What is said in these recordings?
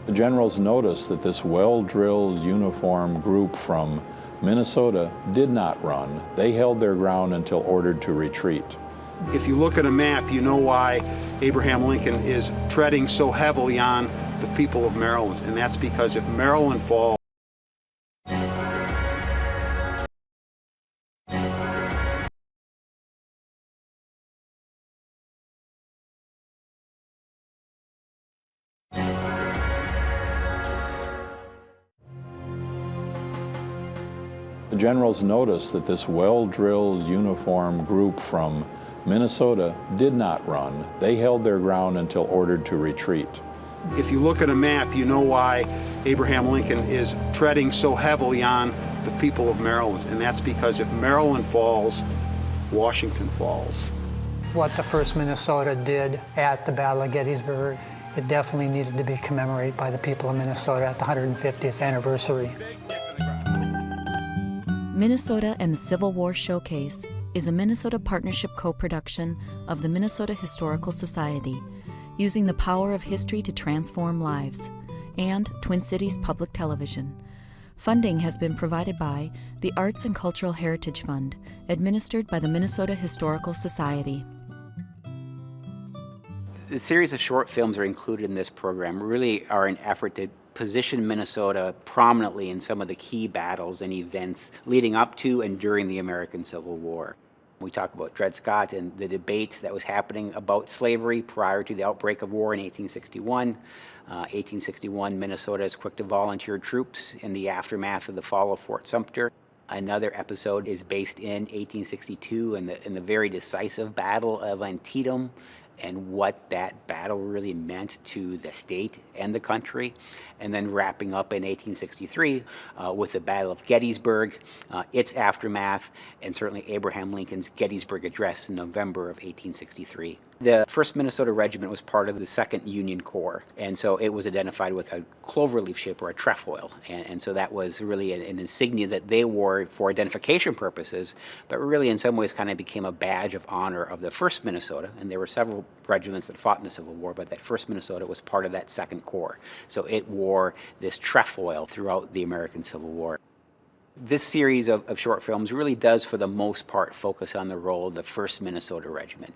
The generals noticed that this well-drilled, uniformed group from Minnesota did not run. They held their ground until ordered to retreat. If you look at a map, you know why Abraham Lincoln is treading so heavily on the people of Maryland, and that's because if Maryland falls, the generals noticed that this well-drilled, uniformed group from Minnesota did not run. They held their ground until ordered to retreat. if you look at a map, you know why Abraham Lincoln is treading so heavily on the people of Maryland, and that's because if Maryland falls, Washington falls. What the 1st Minnesota did at the Battle of Gettysburg, it definitely needed to be commemorated by the people of Minnesota at the 150th anniversary. Minnesota and the Civil War Showcase is a Minnesota Partnership co-production of the Minnesota Historical Society, using the power of history to transform lives, and Twin Cities Public Television. Funding has been provided by the Arts and Cultural Heritage Fund, administered by the Minnesota Historical Society. The series of short films are included in this program really are an effort to position Minnesota prominently in some of the key battles and events leading up to and during the American Civil War. We talk about Dred Scott and the debate that was happening about slavery prior to the outbreak of war in 1861. 1861, Minnesota is quick to volunteer troops in the aftermath of the fall of Fort Sumter. Another episode is based in 1862 in the very decisive Battle of Antietam, and what that battle really meant to the state and the country. And then wrapping up in 1863 with the Battle of Gettysburg, its aftermath, and certainly Abraham Lincoln's Gettysburg Address in November of 1863. The 1st Minnesota Regiment was part of the 2nd Union Corps, and so it was identified with a cloverleaf shape or a trefoil, and so that was really an insignia that they wore for identification purposes, but really in some ways kind of became a badge of honor of the 1st Minnesota, and there were several regiments that fought in the Civil War, but that 1st Minnesota was part of that 2nd Corps, so it wore this trefoil throughout the American Civil War. This series of short films really does, for the most part, focus on the role of the 1st Minnesota Regiment.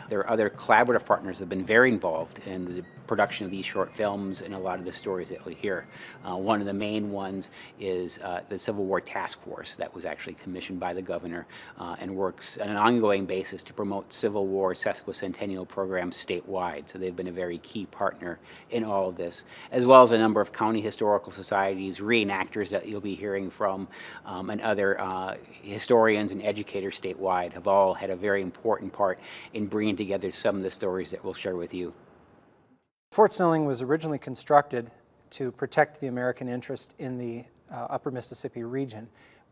There are other collaborative partners that have been very involved in the production of these short films and a lot of the stories that you'll hear. One of the main ones is the Civil War Task Force that was actually commissioned by the governor and works on an ongoing basis to promote Civil War sesquicentennial programs statewide. So they've been a very key partner in all of this, as well as a number of county historical societies, reenactors that you'll be hearing from, and other historians and educators statewide have all had a very important part in bringing together some of the stories that we'll share with you. Fort Snelling was originally constructed to protect the American interest in the upper Mississippi region,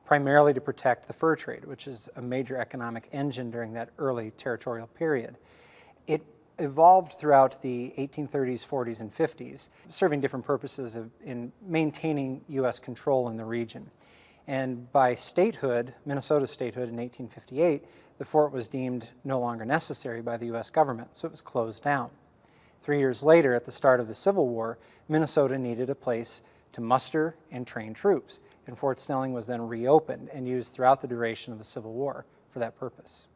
primarily to protect the fur trade, which is a major economic engine during that early territorial period. It evolved throughout the 1830s, 40s, and 50s, serving different purposes in maintaining U.S. control in the region. And by statehood, Minnesota's statehood in 1858, the fort was deemed no longer necessary by the U.S. government, so it was closed down. 3 years later, at the start of the Civil War, Minnesota needed a place to muster and train troops, and Fort Snelling was then reopened and used throughout the duration of the Civil War for that purpose.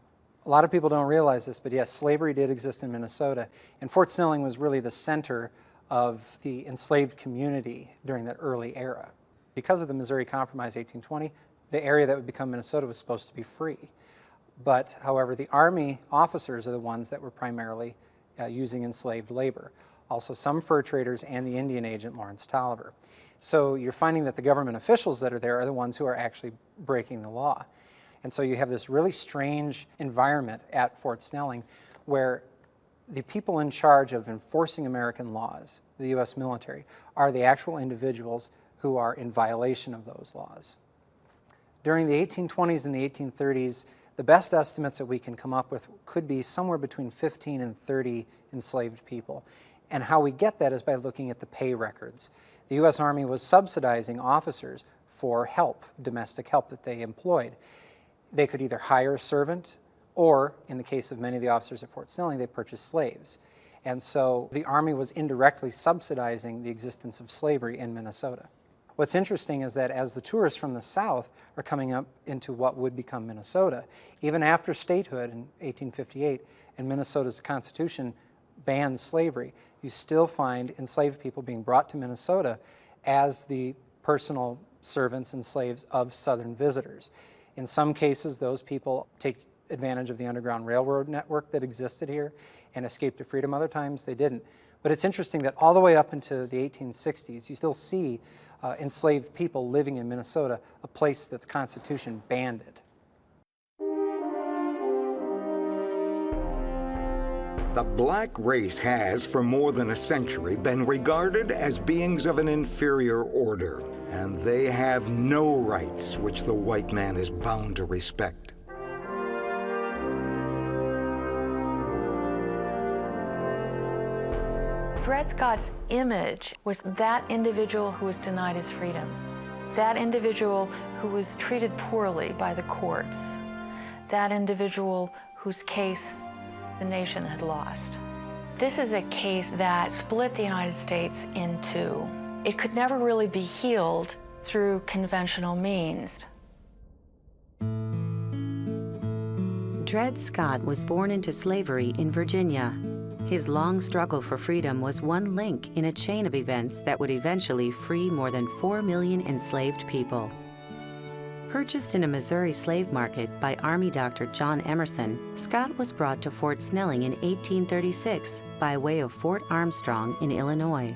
A lot of people don't realize this, but yes, slavery did exist in Minnesota, and Fort Snelling was really the center of the enslaved community during that early era. Because of the Missouri Compromise 1820, the area that would become Minnesota was supposed to be free. But, however, the Army officers are the ones that were primarily using enslaved labor. Also some fur traders and the Indian agent Lawrence Tolliver. So you're finding that the government officials that are there are the ones who are actually breaking the law. And so you have this really strange environment at Fort Snelling where the people in charge of enforcing American laws, the U.S. military, are the actual individuals who are in violation of those laws. During the 1820s and the 1830s, the best estimates that we can come up with could be somewhere between 15 and 30 enslaved people. And how we get that is by looking at the pay records. The U.S. Army was subsidizing officers for help, domestic help that they employed. They could either hire a servant or, in the case of many of the officers at Fort Snelling, they purchased slaves. And so the Army was indirectly subsidizing the existence of slavery in Minnesota. What's interesting is that as the tourists from the South are coming up into what would become Minnesota, even after statehood in 1858, and Minnesota's Constitution banned slavery, you still find enslaved people being brought to Minnesota as the personal servants and slaves of Southern visitors. In some cases, those people take advantage of the Underground Railroad network that existed here and escape to freedom. Other times they didn't. But it's interesting that all the way up into the 1860s, you still see enslaved people living in Minnesota, a place that's Constitution banned it. The black race has, for more than a century, been regarded as beings of an inferior order, and they have no rights which the white man is bound to respect. Dred Scott's image was that individual who was denied his freedom, that individual who was treated poorly by the courts, that individual whose case the nation had lost. This is a case that split the United States in two. It could never really be healed through conventional means. Dred Scott was born into slavery in Virginia. His long struggle for freedom was one link in a chain of events that would eventually free more than 4 million enslaved people. Purchased in a Missouri slave market by Army Dr. John Emerson, Scott was brought to Fort Snelling in 1836 by way of Fort Armstrong in Illinois.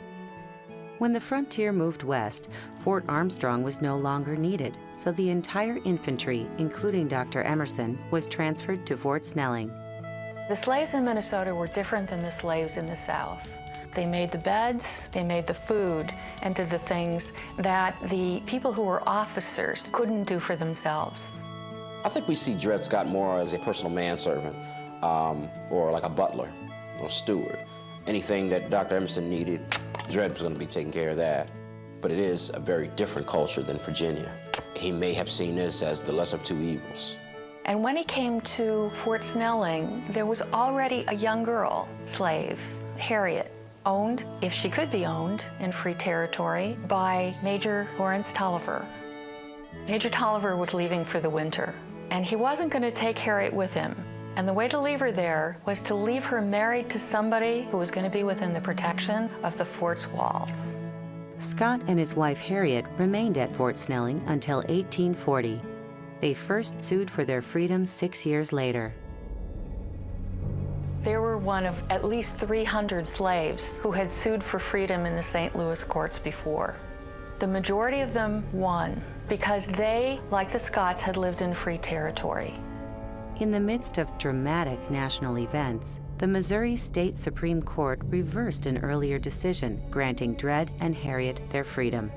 When the frontier moved west, Fort Armstrong was no longer needed, so the entire infantry, including Dr. Emerson, was transferred to Fort Snelling. The slaves in Minnesota were different than the slaves in the South. They made the beds, they made the food, and did the things that the people who were officers couldn't do for themselves. I think we see Dred Scott more as a personal manservant, or like a butler or steward. Anything that Dr. Emerson needed, Dred was going to be taking care of that. But it is a very different culture than Virginia. He may have seen this as the lesser of two evils. And when he came to Fort Snelling, there was already a young girl slave, Harriet, owned, if she could be owned, in free territory by Major Lawrence Tolliver. Major Tolliver was leaving for the winter, and he wasn't going to take Harriet with him. And the way to leave her there was to leave her married to somebody who was going to be within the protection of the fort's walls. Scott and his wife Harriet remained at Fort Snelling until 1840. They first sued for their freedom 6 years later. They were one of at least 300 slaves who had sued for freedom in the St. Louis courts before. The majority of them won because they, like the Scotts, had lived in free territory. In the midst of dramatic national events, the Missouri State Supreme Court reversed an earlier decision granting Dred and Harriet their freedom.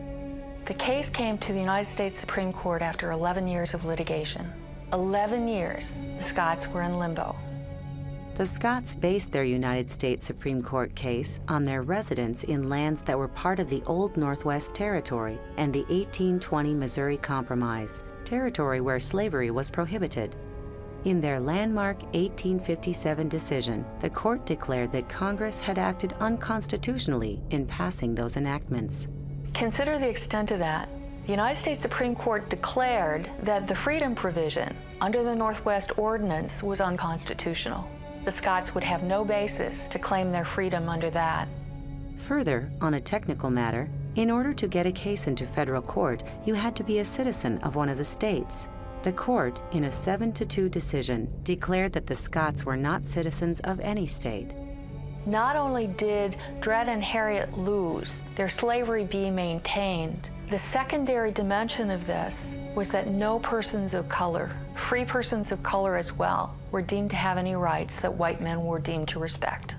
The case came to the United States Supreme Court after 11 years of litigation. 11 years, the Scotts were in limbo. The Scotts based their United States Supreme Court case on their residence in lands that were part of the Old Northwest Territory and the 1820 Missouri Compromise, territory where slavery was prohibited. In their landmark 1857 decision, the court declared that Congress had acted unconstitutionally in passing those enactments. Consider the extent of that. The United States Supreme Court declared that the freedom provision under the Northwest Ordinance was unconstitutional. The Scotts would have no basis to claim their freedom under that. Further, on a technical matter, in order to get a case into federal court, you had to be a citizen of one of the states. The court, in a 7-2 decision, declared that the Scotts were not citizens of any state. Not only did Dred and Harriet lose, their slavery be maintained, the secondary dimension of this was that no persons of color, free persons of color as well, were deemed to have any rights that white men were deemed to respect.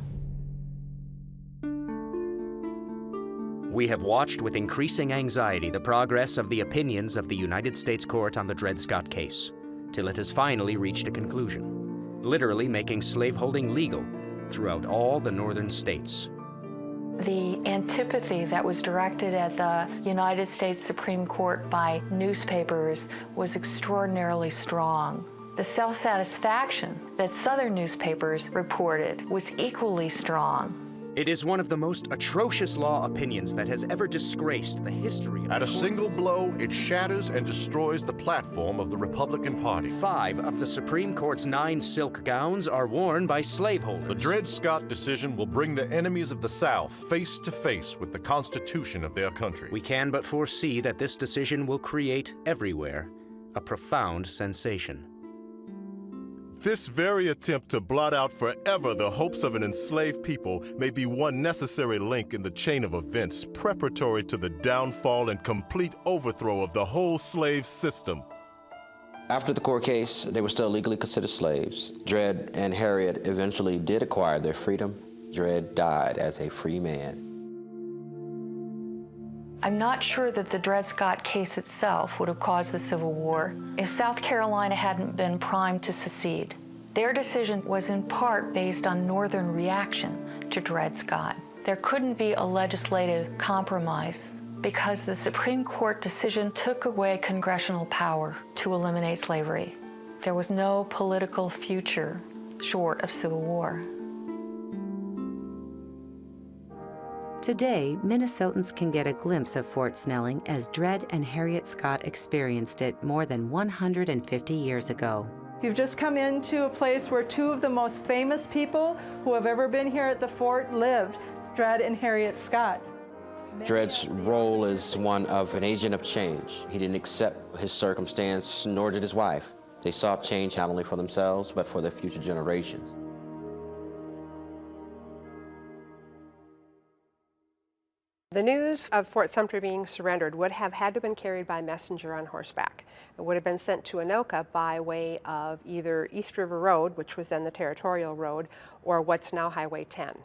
We have watched with increasing anxiety the progress of the opinions of the United States Court on the Dred Scott case, till it has finally reached a conclusion, literally making slaveholding legal throughout all the northern states. The antipathy that was directed at the United States Supreme Court by newspapers was extraordinarily strong. The self-satisfaction that Southern newspapers reported was equally strong. It is one of the most atrocious law opinions that has ever disgraced the history of At a single blow, it shatters and destroys the platform of the Republican Party. 5 of the Supreme Court's 9 silk gowns are worn by slaveholders. The Dred Scott decision will bring the enemies of the South face to face with the Constitution of their country. We can but foresee that this decision will create everywhere a profound sensation. This very attempt to blot out forever the hopes of an enslaved people may be one necessary link in the chain of events preparatory to the downfall and complete overthrow of the whole slave system. After the court case, they were still legally considered slaves. Dred and Harriet eventually did acquire their freedom. Dred died as a free man. I'm not sure that the Dred Scott case itself would have caused the Civil War if South Carolina hadn't been primed to secede. Their decision was in part based on Northern reaction to Dred Scott. There couldn't be a legislative compromise because the Supreme Court decision took away congressional power to eliminate slavery. There was no political future short of civil war. Today, Minnesotans can get a glimpse of Fort Snelling as Dred and Harriet Scott experienced it more than 150 years ago. You've just come into a place where 2 of the most famous people who have ever been here at the fort lived, Dred and Harriet Scott. Dred's role is one of an agent of change. He didn't accept his circumstance, nor did his wife. They sought change not only for themselves, but for their future generations. The news of Fort Sumter being surrendered would have had to have been carried by messenger on horseback. It would have been sent to Anoka by way of either East River Road, which was then the Territorial Road, or what's now Highway 10.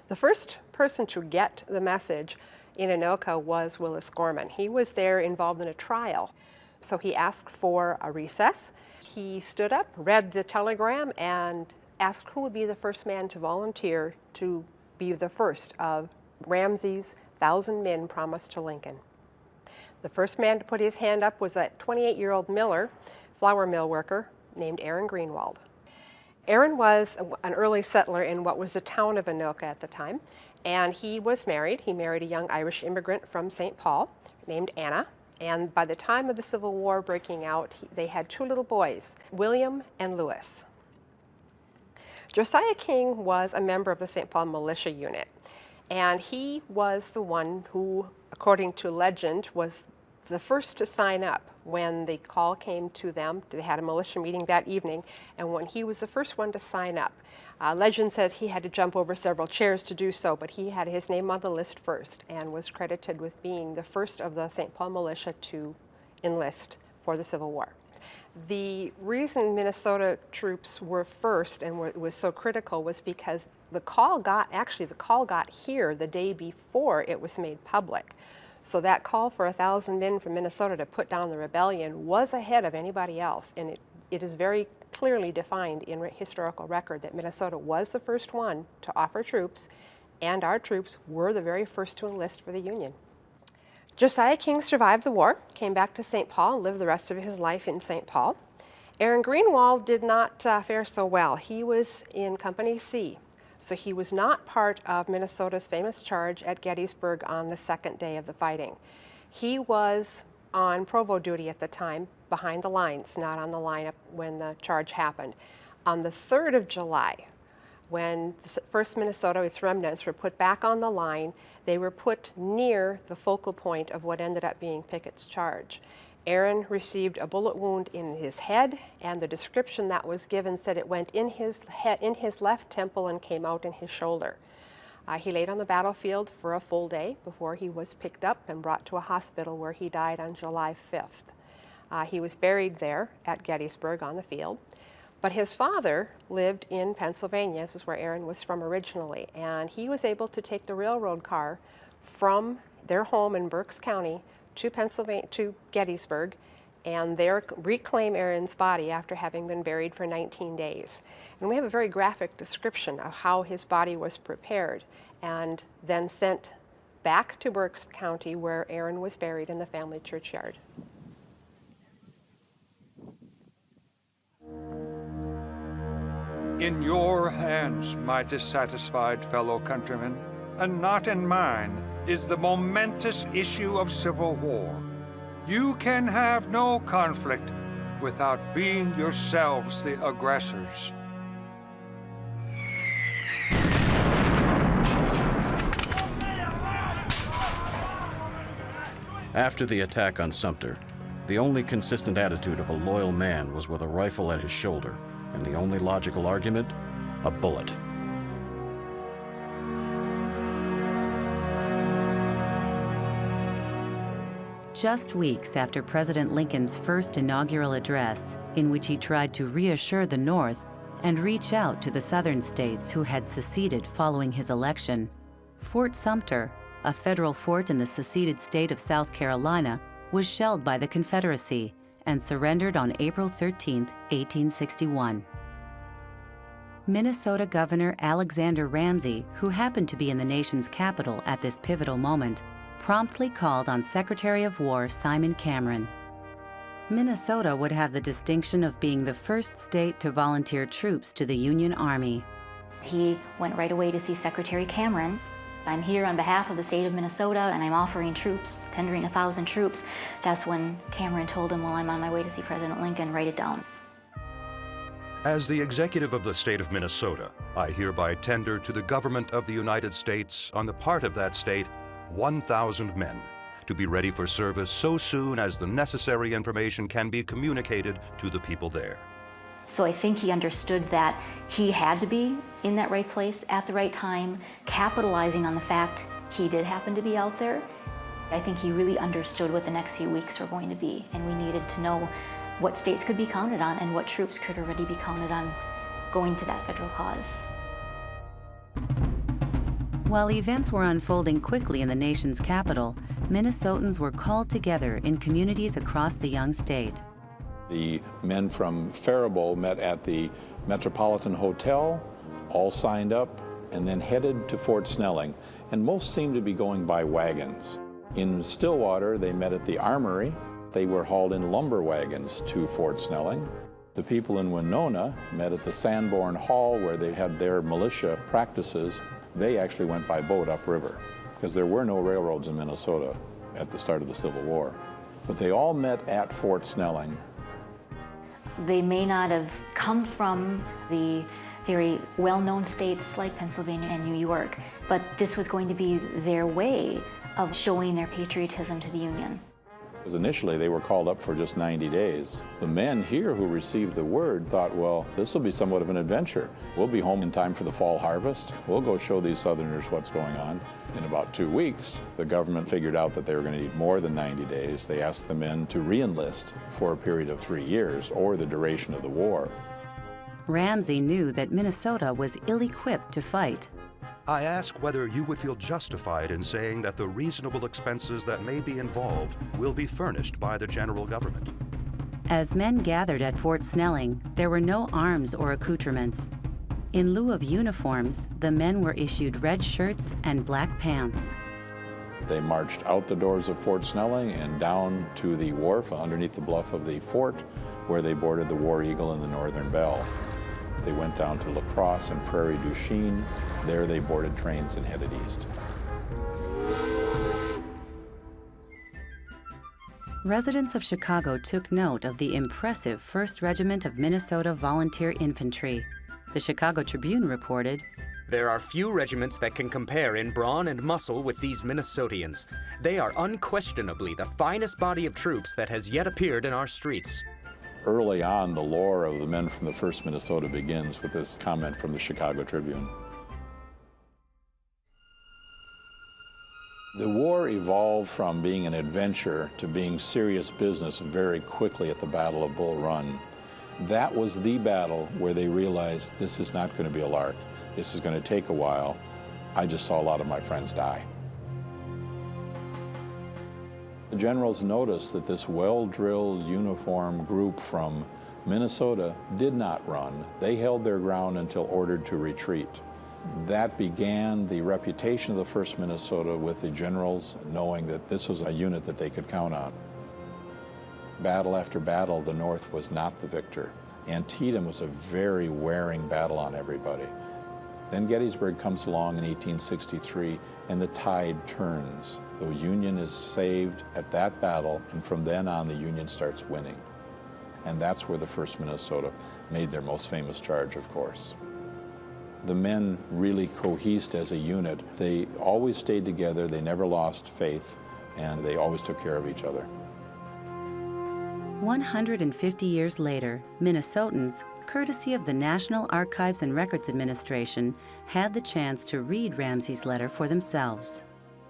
The first person to get the message in Anoka was Willis Gorman. He was there involved in a trial. So he asked for a recess. He stood up, read the telegram, and asked who would be the first man to volunteer to be the first of Ramsey's 1,000 men promised to Lincoln. The first man to put his hand up was a 28-year-old miller, flour mill worker, named Aaron Greenwald. Aaron was an early settler in what was the town of Anoka at the time, and he was married. He married a young Irish immigrant from St. Paul named Anna, and by the time of the Civil War breaking out, they had 2 little boys, William and Lewis. Josiah King was a member of the St. Paul militia unit. And he was the one who, according to legend, was the first to sign up when the call came to them. They had a militia meeting that evening, and when he was the first one to sign up. Legend says he had to jump over several chairs to do so, but he had his name on the list first and was credited with being the first of the St. Paul militia to enlist for the Civil War. The reason Minnesota troops were first and was so critical was because the call got here the day before it was made public. So that call for 1,000 men from Minnesota to put down the rebellion was ahead of anybody else, and it is very clearly defined in historical record that Minnesota was the first one to offer troops, and our troops were the very first to enlist for the Union. Josiah King survived the war, came back to St. Paul, and lived the rest of his life in St. Paul. Aaron Greenwald did not fare so well. He was in Company C, so he was not part of Minnesota's famous charge at Gettysburg on the second day of the fighting. He was on provo duty at the time, behind the lines, not on the line when the charge happened. On the 3rd of July, when the 1st Minnesota, its remnants, were put back on the line, they were put near the focal point of what ended up being Pickett's charge. Aaron received a bullet wound in his head, and the description that was given said it went in his head, in his left temple, and came out in his shoulder. He laid on the battlefield for a full day before he was picked up and brought to a hospital where he died on July 5th. He was buried there at Gettysburg on the field. But his father lived in Pennsylvania. This is where Aaron was from originally, and he was able to take the railroad car from their home in Berks County to Gettysburg, and there reclaim Aaron's body after having been buried for 19 days. And we have a very graphic description of how his body was prepared and then sent back to Berks County, where Aaron was buried in the family churchyard. In your hands, my dissatisfied fellow countrymen, and not in mine, is the momentous issue of civil war. You can have no conflict without being yourselves the aggressors. After the attack on Sumter, the only consistent attitude of a loyal man was with a rifle at his shoulder, and the only logical argument, a bullet. Just weeks after President Lincoln's first inaugural address, in which he tried to reassure the North and reach out to the southern states who had seceded following his election, Fort Sumter, a federal fort in the seceded state of South Carolina, was shelled by the Confederacy and surrendered on April 13, 1861. Minnesota Governor Alexander Ramsey, who happened to be in the nation's capital at this pivotal moment, promptly called on Secretary of War Simon Cameron. Minnesota would have the distinction of being the first state to volunteer troops to the Union Army. He went right away to see Secretary Cameron. I'm here on behalf of the state of Minnesota, and I'm offering troops, tendering 1,000 troops. That's when Cameron told him, well, I'm on my way to see President Lincoln, write it down. As the executive of the state of Minnesota, I hereby tender to the government of the United States, on the part of that state, 1,000 men, to be ready for service so soon as the necessary information can be communicated to the people there. So I think he understood that he had to be in that right place at the right time, capitalizing on the fact he did happen to be out there. I think he really understood what the next few weeks were going to be, and we needed to know what states could be counted on and what troops could already be counted on going to that federal cause. While events were unfolding quickly in the nation's capital, Minnesotans were called together in communities across the young state. The men from Faribault met at the Metropolitan Hotel, all signed up, and then headed to Fort Snelling, and most seemed to be going by wagons. In Stillwater, they met at the Armory. They were hauled in lumber wagons to Fort Snelling. The people in Winona met at the Sanborn Hall, where they had their militia practices. They actually went by boat upriver, because there were no railroads in Minnesota at the start of the Civil War. But they all met at Fort Snelling. They may not have come from the very well-known states like Pennsylvania and New York, but this was going to be their way of showing their patriotism to the Union. Because initially they were called up for just 90 days. The men here who received the word thought, well, this will be somewhat of an adventure. We'll be home in time for the fall harvest. We'll go show these Southerners what's going on. In about 2 weeks, the government figured out that they were going to need more than 90 days. They asked the men to re-enlist for a period of 3 years, or the duration of the war. Ramsey knew that Minnesota was ill-equipped to fight. I ask whether you would feel justified in saying that the reasonable expenses that may be involved will be furnished by the general government. As men gathered at Fort Snelling, there were no arms or accoutrements. In lieu of uniforms, the men were issued red shirts and black pants. They marched out the doors of Fort Snelling and down to the wharf underneath the bluff of the fort, where they boarded the War Eagle and the Northern Belle. They went down to La Crosse and Prairie du Chien. There they boarded trains and headed east. Residents of Chicago took note of the impressive 1st Regiment of Minnesota Volunteer Infantry. The Chicago Tribune reported, "There are few regiments that can compare in brawn and muscle with these Minnesotians. They are unquestionably the finest body of troops that has yet appeared in our streets." Early on, the lore of the men from the 1st Minnesota begins with this comment from the Chicago Tribune. The war evolved from being an adventure to being serious business very quickly at the Battle of Bull Run. That was the battle where they realized this is not going to be a lark. This is going to take a while. I just saw a lot of my friends die. The generals noticed that this well-drilled, uniformed group from Minnesota did not run. They held their ground until ordered to retreat. That began the reputation of the 1st Minnesota with the generals knowing that this was a unit that they could count on. Battle after battle, the North was not the victor. Antietam was a very wearing battle on everybody. Then Gettysburg comes along in 1863, and the tide turns. The Union is saved at that battle, and from then on, the Union starts winning. And that's where the 1st Minnesota made their most famous charge, of course. The men really cohesed as a unit. They always stayed together, they never lost faith, and they always took care of each other. 150 years later, Minnesotans, courtesy of the National Archives and Records Administration, had the chance to read Ramsey's letter for themselves.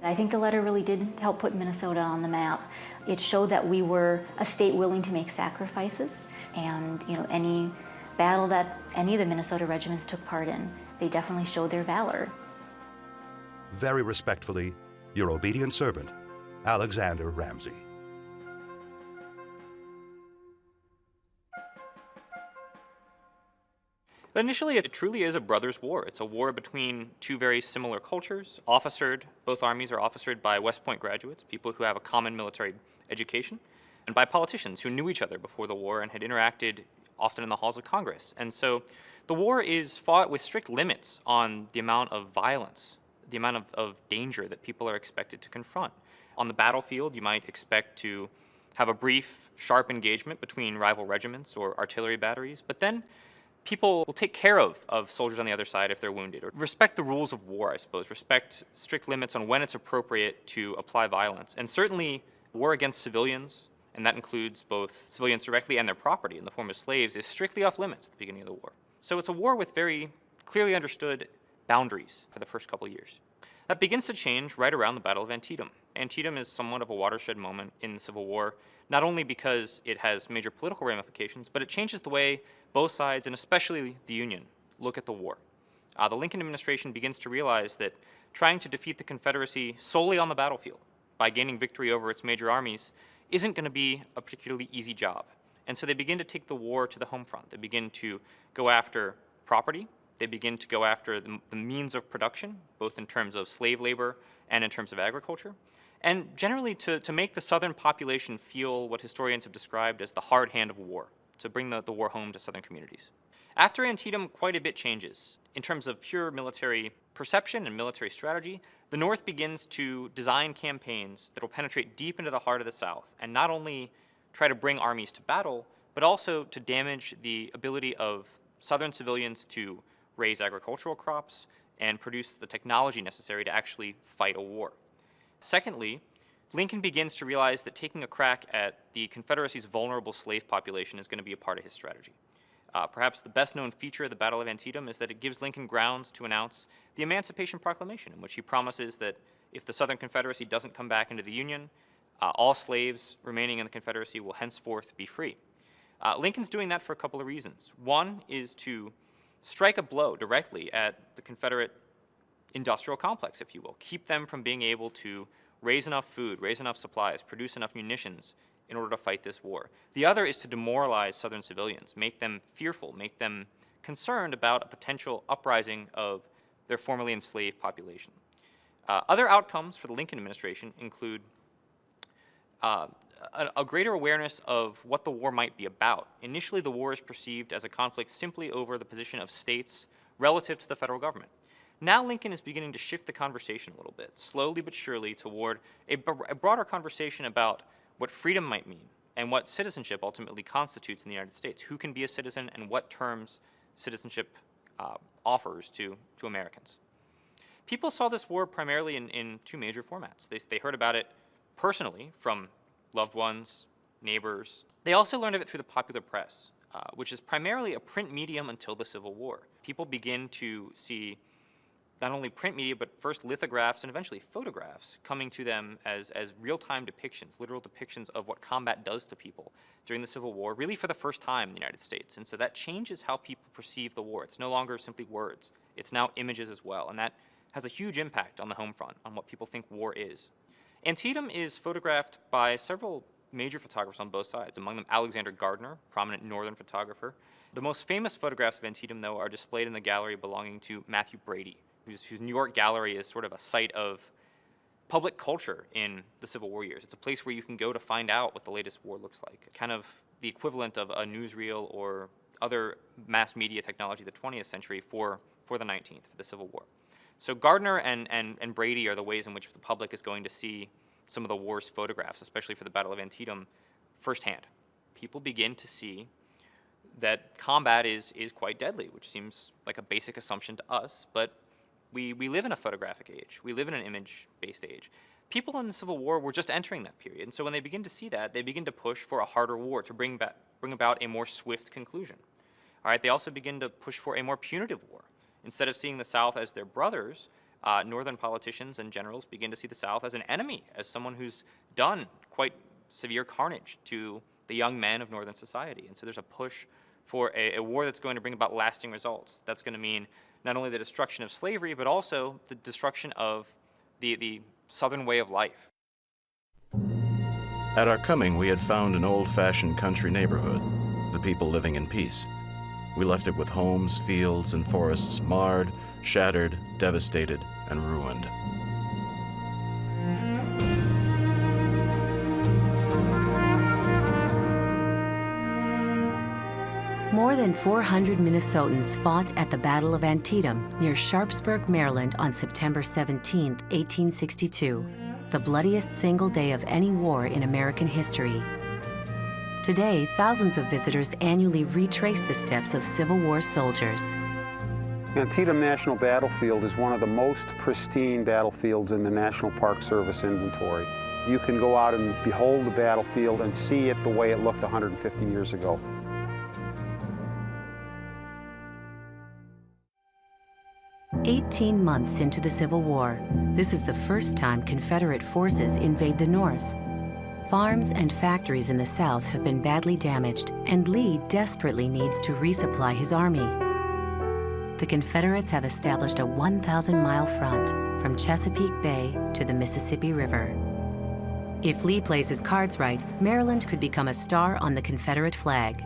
I think the letter really did help put Minnesota on the map. It showed that we were a state willing to make sacrifices, and any battle that any of the Minnesota regiments took part in, they definitely showed their valor. Very respectfully, your obedient servant, Alexander Ramsey. Initially, it truly is a brothers' war. It's a war between two very similar cultures, officered. Both armies are officered by West Point graduates, people who have a common military education, and by politicians who knew each other before the war and had interacted often in the halls of Congress. And so the war is fought with strict limits on the amount of violence, the amount of danger that people are expected to confront. On the battlefield, you might expect to have a brief, sharp engagement between rival regiments or artillery batteries, but then people will take care of soldiers on the other side if they're wounded, or respect the rules of war, I suppose, respect strict limits on when it's appropriate to apply violence. And certainly war against civilians, and that includes both civilians directly and their property in the form of slaves, is strictly off limits at the beginning of the war. So it's a war with very clearly understood boundaries for the first couple of years. That begins to change right around the Battle of Antietam. Antietam is somewhat of a watershed moment in the Civil War, not only because it has major political ramifications, but it changes the way both sides, and especially the Union, look at the war. The Lincoln administration begins to realize that trying to defeat the Confederacy solely on the battlefield by gaining victory over its major armies isn't going to be a particularly easy job. And so they begin to take the war to the home front. They begin to go after property. They begin to go after the means of production, both in terms of slave labor and in terms of agriculture, and generally to make the Southern population feel what historians have described as the hard hand of war, to bring the war home to Southern communities. After Antietam, quite a bit changes. In terms of pure military perception and military strategy, the North begins to design campaigns that will penetrate deep into the heart of the South and not only try to bring armies to battle, but also to damage the ability of Southern civilians to raise agricultural crops and produce the technology necessary to actually fight a war. Secondly, Lincoln begins to realize that taking a crack at the Confederacy's vulnerable slave population is going to be a part of his strategy. Perhaps the best-known feature of the Battle of Antietam is that it gives Lincoln grounds to announce the Emancipation Proclamation, in which he promises that if the Southern Confederacy doesn't come back into the Union, all slaves remaining in the Confederacy will henceforth be free. Lincoln's doing that for a couple of reasons. One is to strike a blow directly at the Confederate industrial complex, if you will, keep them from being able to raise enough food, raise enough supplies, produce enough munitions in order to fight this war. The other is to demoralize Southern civilians, make them fearful, make them concerned about a potential uprising of their formerly enslaved population. Other outcomes for the Lincoln administration include a greater awareness of what the war might be about. Initially, the war is perceived as a conflict simply over the position of states relative to the federal government. Now Lincoln is beginning to shift the conversation a little bit, slowly but surely, toward a broader conversation about what freedom might mean and what citizenship ultimately constitutes in the United States, who can be a citizen and what terms citizenship offers to Americans. People saw this war primarily in two major formats. They heard about it personally from loved ones, neighbors. They also learned of it through the popular press, which is primarily a print medium until the Civil War. People begin to see not only print media, but first lithographs and eventually photographs coming to them as real-time depictions, literal depictions of what combat does to people during the Civil War, really for the first time in the United States. And so that changes how people perceive the war. It's no longer simply words. It's now images as well. And that has a huge impact on the home front, on what people think war is. Antietam is photographed by several major photographers on both sides, among them Alexander Gardner, prominent northern photographer. The most famous photographs of Antietam, though, are displayed in the gallery belonging to Matthew Brady, whose New York gallery is sort of a site of public culture in the Civil War years. It's a place where you can go to find out what the latest war looks like, kind of the equivalent of a newsreel or other mass media technology of the 20th century for the 19th, for the Civil War. So Gardner and Brady are the ways in which the public is going to see some of the war's photographs, especially for the Battle of Antietam, firsthand. People begin to see that combat is quite deadly, which seems like a basic assumption to us, but we live in a photographic age. We live in an image-based age. People in the Civil War were just entering that period, and so when they begin to see that, they begin to push for a harder war to bring about a more swift conclusion. All right, they also begin to push for a more punitive war. Instead of seeing the South as their brothers, Northern politicians and generals begin to see the South as an enemy, as someone who's done quite severe carnage to the young men of Northern society. And so there's a push for a war that's going to bring about lasting results. That's going to mean not only the destruction of slavery, but also the destruction of the Southern way of life. At our coming, we had found an old-fashioned country neighborhood, the people living in peace. We left it with homes, fields, and forests marred, shattered, devastated, and ruined. More than 400 Minnesotans fought at the Battle of Antietam near Sharpsburg, Maryland on September 17, 1862, the bloodiest single day of any war in American history. Today, thousands of visitors annually retrace the steps of Civil War soldiers. Antietam National Battlefield is one of the most pristine battlefields in the National Park Service inventory. You can go out and behold the battlefield and see it the way it looked 150 years ago. "18 months into the Civil War, this is the first time Confederate forces invade the North. Farms and factories in the South have been badly damaged, and Lee desperately needs to resupply his army. The Confederates have established a 1,000-mile front from Chesapeake Bay to the Mississippi River. If Lee plays his cards right, Maryland could become a star on the Confederate flag.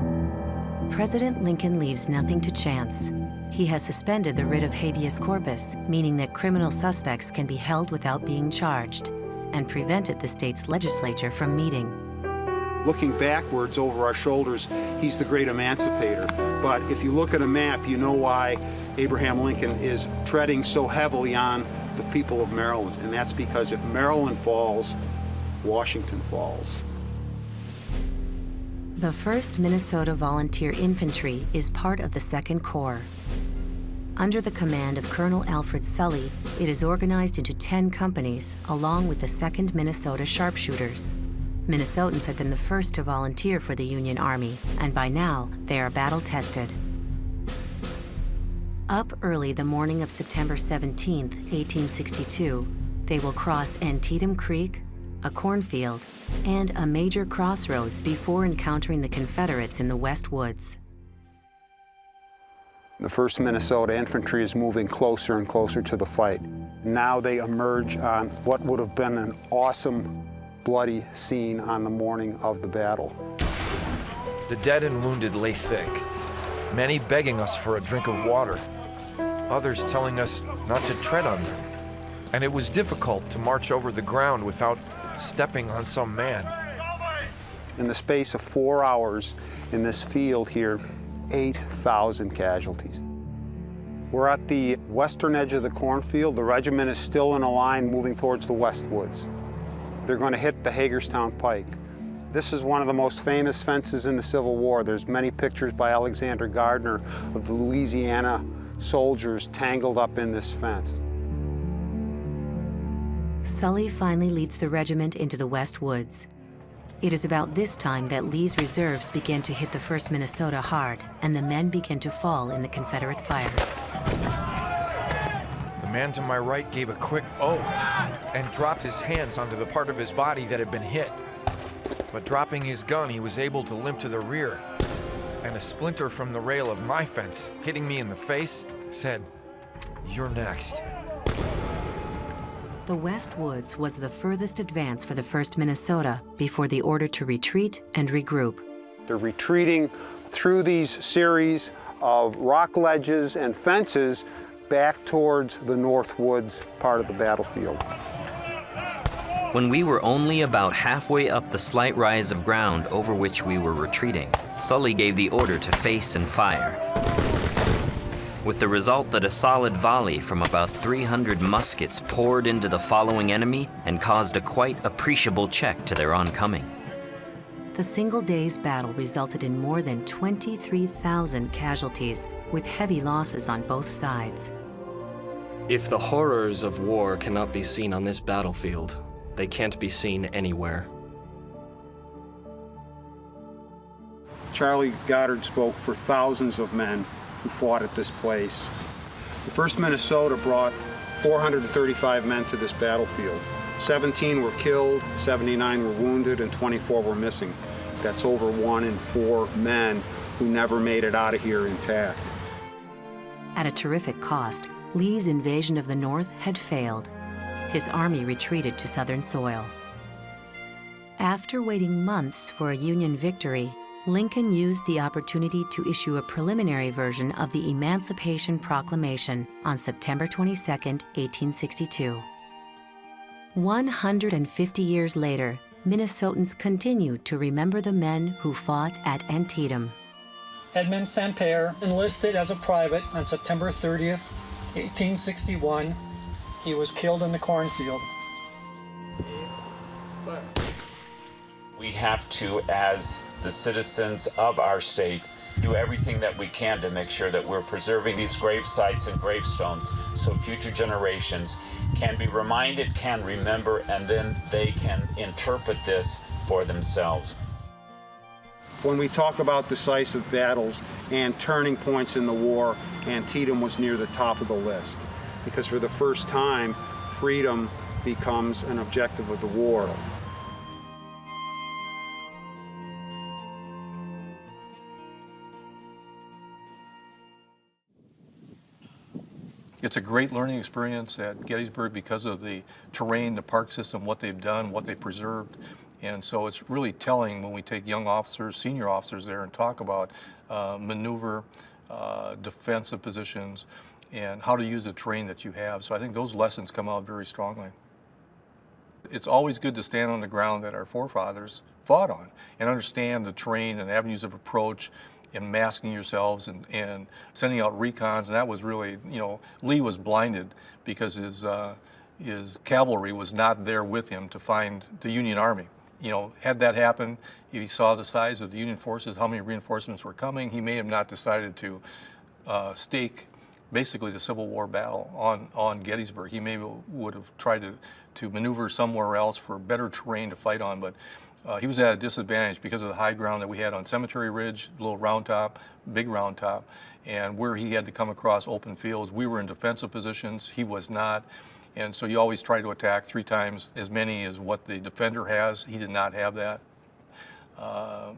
President Lincoln leaves nothing to chance. He has suspended the writ of habeas corpus, meaning that criminal suspects can be held without being charged, and prevented the state's legislature from meeting. Looking backwards over our shoulders, he's the great emancipator. But if you look at a map, you know why Abraham Lincoln is treading so heavily on the people of Maryland. And that's because if Maryland falls, Washington falls. The 1st Minnesota Volunteer Infantry is part of the 2nd Corps. Under the command of Colonel Alfred Sully, it is organized into 10 companies, along with the 2nd Minnesota Sharpshooters. Minnesotans had been the first to volunteer for the Union Army, and by now, they are battle-tested. Up early the morning of September 17, 1862, they will cross Antietam Creek, a cornfield, and a major crossroads before encountering the Confederates in the West Woods. The 1st Minnesota Infantry is moving closer and closer to the fight. Now they emerge on what would have been an awesome, bloody scene on the morning of the battle. The dead and wounded lay thick, many begging us for a drink of water, others telling us not to tread on them. And it was difficult to march over the ground without stepping on some man. In the space of 4 hours in this field here, 8,000 casualties. We're at the western edge of the cornfield. The regiment is still in a line moving towards the West Woods. They're going to hit the Hagerstown Pike. This is one of the most famous fences in the Civil War. There's many pictures by Alexander Gardner of the Louisiana soldiers tangled up in this fence. Sully finally leads the regiment into the West Woods. It is about this time that Lee's reserves began to hit the 1st Minnesota hard, and the men began to fall in the Confederate fire. The man to my right gave a quick "oh" and dropped his hands onto the part of his body that had been hit. But dropping his gun, he was able to limp to the rear, and a splinter from the rail of my fence, hitting me in the face, said, "You're next." The West Woods was the furthest advance for the 1st Minnesota before the order to retreat and regroup. They're retreating through these series of rock ledges and fences back towards the North Woods part of the battlefield. When we were only about halfway up the slight rise of ground over which we were retreating, Sully gave the order to face and fire, with the result that a solid volley from about 300 muskets poured into the following enemy and caused a quite appreciable check to their oncoming. The single day's battle resulted in more than 23,000 casualties, with heavy losses on both sides. If the horrors of war cannot be seen on this battlefield, they can't be seen anywhere. Charlie Goddard spoke for thousands of men who fought at this place. The 1st Minnesota brought 435 men to this battlefield. 17 were killed, 79 were wounded, and 24 were missing. That's over 1 in 4 men who never made it out of here intact. At a terrific cost, Lee's invasion of the North had failed. His army retreated to southern soil. After waiting months for a Union victory, Lincoln used the opportunity to issue a preliminary version of the Emancipation Proclamation on September 22, 1862. 150 years later, Minnesotans continue to remember the men who fought at Antietam. Edmund St. Pierre enlisted as a private on September 30th, 1861. He was killed in the cornfield. We have to, as the citizens of our state, do everything that we can to make sure that we're preserving these grave sites and gravestones so future generations can be reminded, can remember, and then they can interpret this for themselves. When we talk about decisive battles and turning points in the war, Antietam was near the top of the list, because for the first time, freedom becomes an objective of the war. It's a great learning experience at Gettysburg because of the terrain, the park system, what they've done, what they preserved. And so it's really telling when we take young officers, senior officers there and talk about maneuver, defensive positions, and how to use the terrain that you have. So I think those lessons come out very strongly. It's always good to stand on the ground that our forefathers fought on and understand the terrain and avenues of approach and masking yourselves and sending out recons. And that was really, you know, Lee was blinded because his cavalry was not there with him to find the Union Army. You know, had that happened, if he saw the size of the Union forces, how many reinforcements were coming, he may have not decided to stake basically the Civil War battle on Gettysburg. He maybe would have tried to maneuver somewhere else for better terrain to fight on, but he was at a disadvantage because of the high ground that we had on Cemetery Ridge, Little Round Top, Big Round Top, and where he had to come across open fields. We were in defensive positions, he was not, and so you always try to attack 3 times as many as what the defender has. He did not have that.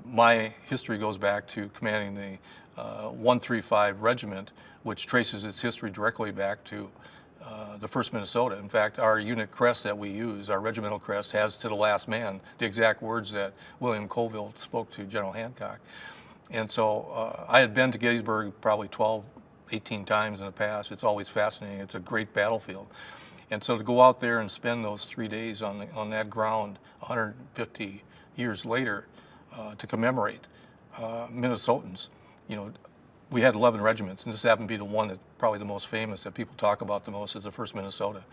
My history goes back to commanding the 135 Regiment, which traces its history directly back to the 1st Minnesota. In fact, our unit crest that we use, our regimental crest, has "to the last man," the exact words that William Colville spoke to General Hancock. And so I had been to Gettysburg probably 12, 18 times in the past. It's always fascinating. It's a great battlefield. And so to go out there and spend those 3 days on that ground 150 years later to commemorate Minnesotans, you know, we had 11 regiments, and this happened to be the one that probably the most famous that people talk about the most is the 1st Minnesota.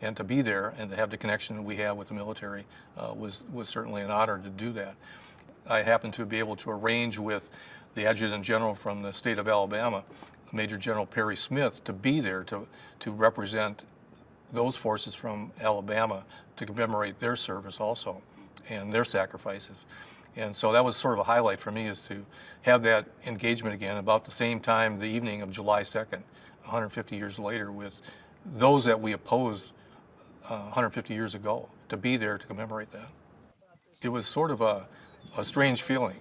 And to be there and to have the connection that we have with the military was certainly an honor to do that. I happened to be able to arrange with the Adjutant General from the state of Alabama, Major General Perry Smith, to be there to represent those forces from Alabama to commemorate their service also and their sacrifices. And so that was sort of a highlight for me, is to have that engagement again about the same time, the evening of July 2nd, 150 years later, with those that we opposed 150 years ago, to be there to commemorate that. It was sort of a strange feeling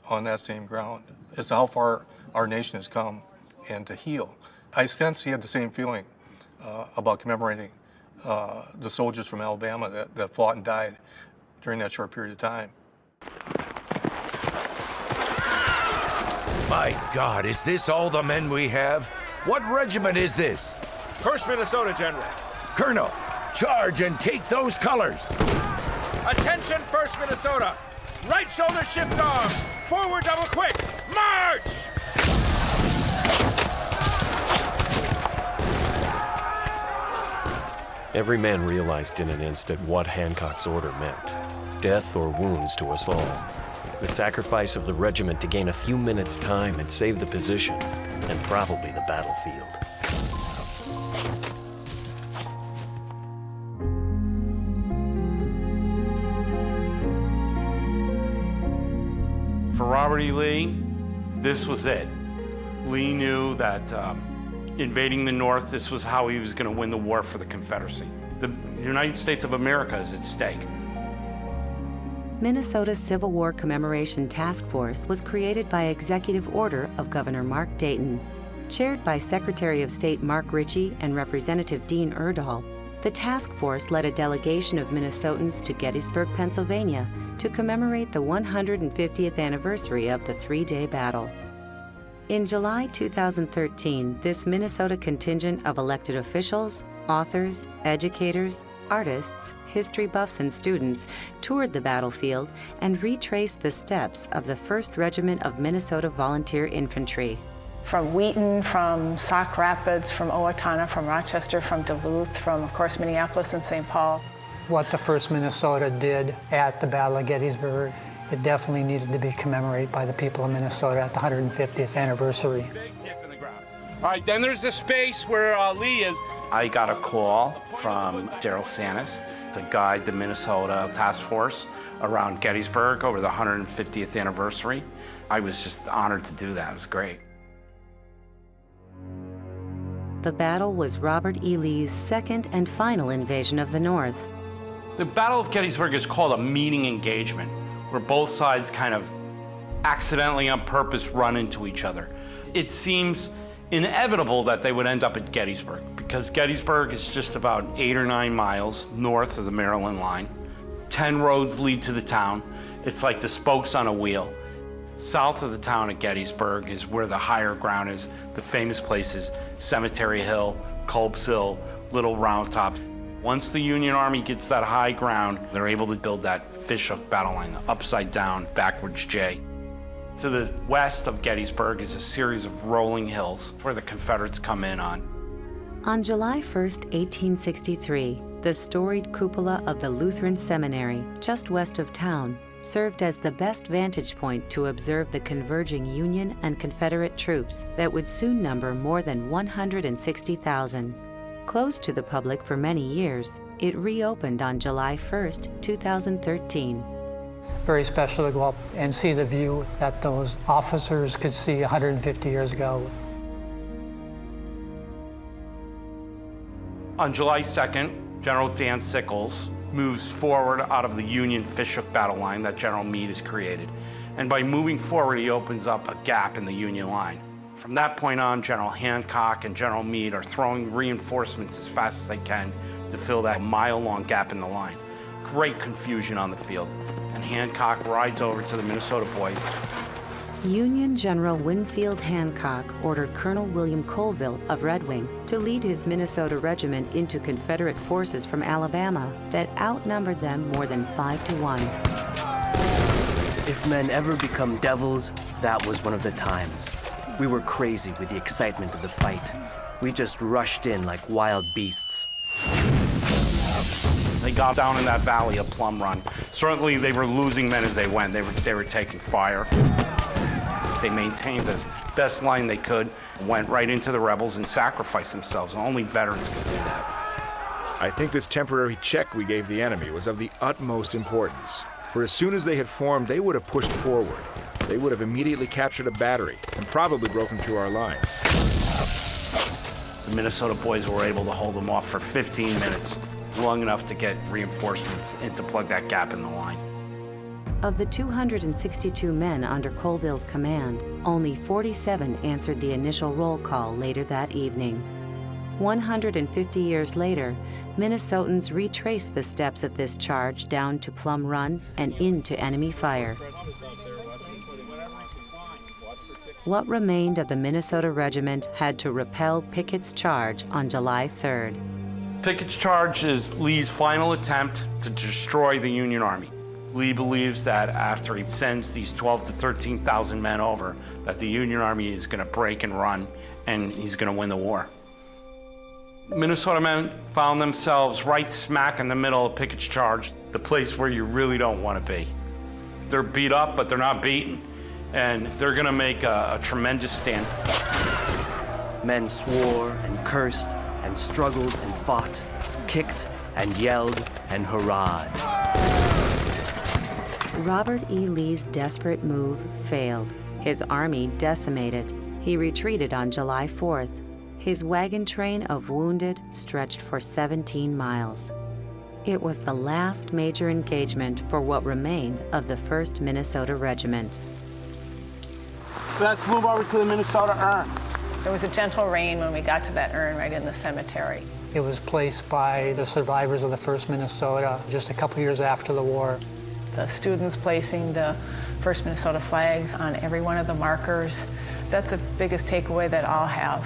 on that same ground as to how far our nation has come and to heal. I sense he had the same feeling about commemorating the soldiers from Alabama that fought and died during that short period of time. My God, is this all the men we have? What regiment is this? 1st Minnesota, General. Colonel, charge and take those colors. Attention, 1st Minnesota. Right shoulder shift arms. Forward double quick. March! Every man realized in an instant what Hancock's order meant. Death or wounds to us all. The sacrifice of the regiment to gain a few minutes' time and save the position, and probably the battlefield. For Robert E. Lee, this was it. Lee knew that invading the North, this was how he was going to win the war for the Confederacy. The United States of America is at stake. Minnesota's Civil War Commemoration Task Force was created by executive order of Governor Mark Dayton. Chaired by Secretary of State Mark Ritchie and Representative Dean Erdahl, the task force led a delegation of Minnesotans to Gettysburg, Pennsylvania, to commemorate the 150th anniversary of the three-day battle. In July 2013, this Minnesota contingent of elected officials, authors, educators, artists, history buffs, and students toured the battlefield and retraced the steps of the 1st Regiment of Minnesota Volunteer Infantry. From Wheaton, from Sauk Rapids, from Owatonna, from Rochester, from Duluth, from, of course, Minneapolis and St. Paul. What the 1st Minnesota did at the Battle of Gettysburg, it definitely needed to be commemorated by the people of Minnesota at the 150th anniversary. All right, then there's the space where Lee is. I got a call from Daryl Sanis to guide the Minnesota Task Force around Gettysburg over the 150th anniversary. I was just honored to do that. It was great. The battle was Robert E. Lee's second and final invasion of the North. The Battle of Gettysburg is called a meeting engagement, where both sides kind of accidentally on purpose run into each other. It seems inevitable that they would end up at Gettysburg, because Gettysburg is just about 8 or 9 miles north of the Maryland line. 10 roads lead to the town. It's like the spokes on a wheel. South of the town at Gettysburg is where the higher ground is. The famous places, Cemetery Hill, Culp's Hill, Little Round Top. Once the Union Army gets that high ground, they're able to build that fishhook battle line, the upside down, backwards J. To the west of Gettysburg is a series of rolling hills where the Confederates come in on. On July 1st, 1863, the storied cupola of the Lutheran Seminary, just west of town, served as the best vantage point to observe the converging Union and Confederate troops that would soon number more than 160,000. Closed to the public for many years, it reopened on July 1st, 2013. Very special to go up and see the view that those officers could see 150 years ago. On July 2nd, General Dan Sickles moves forward out of the Union fishhook battle line that General Meade has created. And by moving forward, he opens up a gap in the Union line. From that point on, General Hancock and General Meade are throwing reinforcements as fast as they can to fill that mile-long gap in the line. Great confusion on the field, and Hancock rides over to the Minnesota boys. Union General Winfield Hancock ordered Colonel William Colville of Red Wing to lead his Minnesota regiment into Confederate forces from Alabama that outnumbered them more than 5 to 1. If men ever become devils, that was one of the times. We were crazy with the excitement of the fight. We just rushed in like wild beasts. They got down in that valley of Plum Run. Certainly they were losing men as they went. They were taking fire. They maintained the best line they could, went right into the rebels and sacrificed themselves. Only veterans could do that. I think this temporary check we gave the enemy was of the utmost importance. For as soon as they had formed, they would have pushed forward. They would have immediately captured a battery and probably broken through our lines. The Minnesota boys were able to hold them off for 15 minutes, long enough to get reinforcements and to plug that gap in the line. Of the 262 men under Colville's command, only 47 answered the initial roll call later that evening. 150 years later, Minnesotans retraced the steps of this charge down to Plum Run and into enemy fire. What remained of the Minnesota Regiment had to repel Pickett's charge on July 3rd. Pickett's charge is Lee's final attempt to destroy the Union Army. Lee believes that after he sends these 12,000 to 13,000 men over, that the Union Army is going to break and run, and he's going to win the war. Minnesota men found themselves right smack in the middle of Pickett's charge, the place where you really don't want to be. They're beat up, but they're not beaten, and they're going to make a tremendous stand. Men swore and cursed and struggled and fought, kicked and yelled and hurrahed. Robert E. Lee's desperate move failed. His army decimated. He retreated on July 4th. His wagon train of wounded stretched for 17 miles. It was the last major engagement for what remained of the 1st Minnesota Regiment. Let's move over to the Minnesota urn. There was a gentle rain when we got to that urn right in the cemetery. It was placed by the survivors of the 1st Minnesota just a couple years after the war. The students placing the 1st Minnesota flags on every one of the markers. That's the biggest takeaway that I'll have.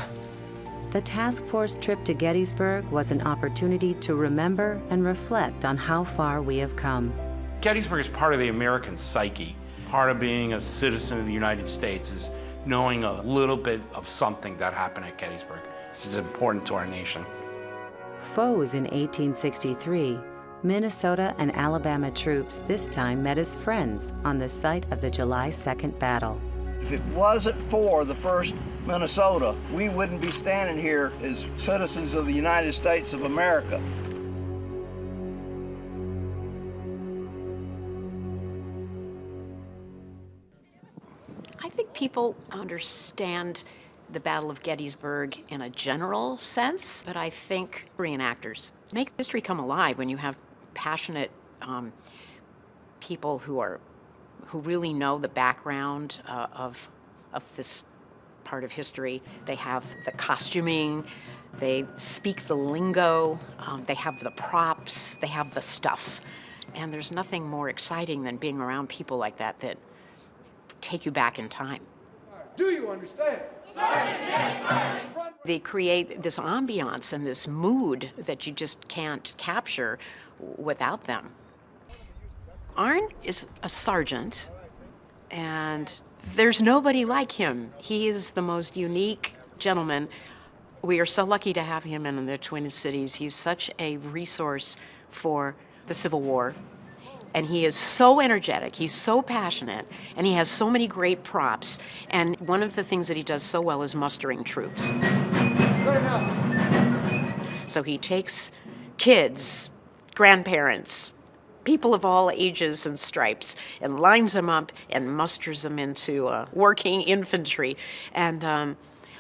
The task force trip to Gettysburg was an opportunity to remember and reflect on how far we have come. Gettysburg is part of the American psyche. Part of being a citizen of the United States is knowing a little bit of something that happened at Gettysburg. This is important to our nation. Foes in 1863, Minnesota and Alabama troops this time met as friends on the site of the July 2nd battle. If it wasn't for the 1st Minnesota, we wouldn't be standing here as citizens of the United States of America. I think people understand the Battle of Gettysburg in a general sense, but I think reenactors make history come alive when you have passionate people who really know the background of this part of history. They have the costuming, they speak the lingo, they have the props, they have the stuff. And there's nothing more exciting than being around people like that that take you back in time. Do you understand? They create this ambiance and this mood that you just can't capture without them. Arn is a sergeant, and there's nobody like him. He is the most unique gentleman. We are so lucky to have him in the Twin Cities. He's such a resource for the Civil War. And he is so energetic, he's so passionate, and he has so many great props. And one of the things that he does so well is mustering troops. Good enough. So he takes kids, grandparents, people of all ages and stripes, and lines them up and musters them into working infantry. And